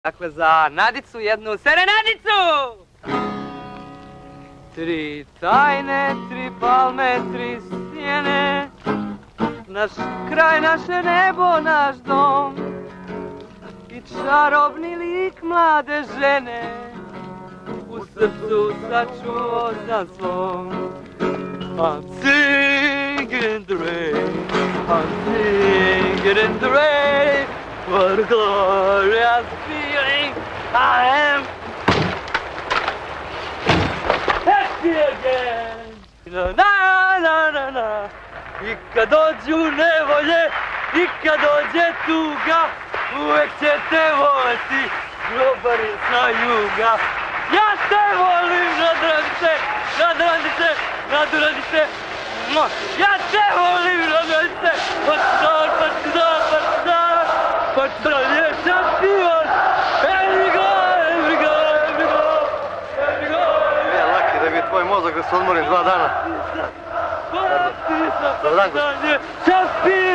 Dakle, za Nadicu jednu serenadicu! 3 tajne, 3 palme, 3 stijene, naš kraj, naše nebo, naš dom i čarobni lik mlade žene u srcu sačuo sam svom. I'm singing in the rain, I'm singing in the rain, what a glorious feeling I am happy again. Na na na na. I kad dođu nevolje, i kad dođe tuga, uvek ćete voliti grobarisna juga. Ja te volim, Nadranice, Nadranice, Nadranice. Ja te volim, Nadranice, Partizan, Partizan, Partizan, Partizan je šampion. Every go, every go, every go, every go. Ja, Laki, da bi tvoj mozak da se odmorim 2 dana. Partizan, Partizan je šampion.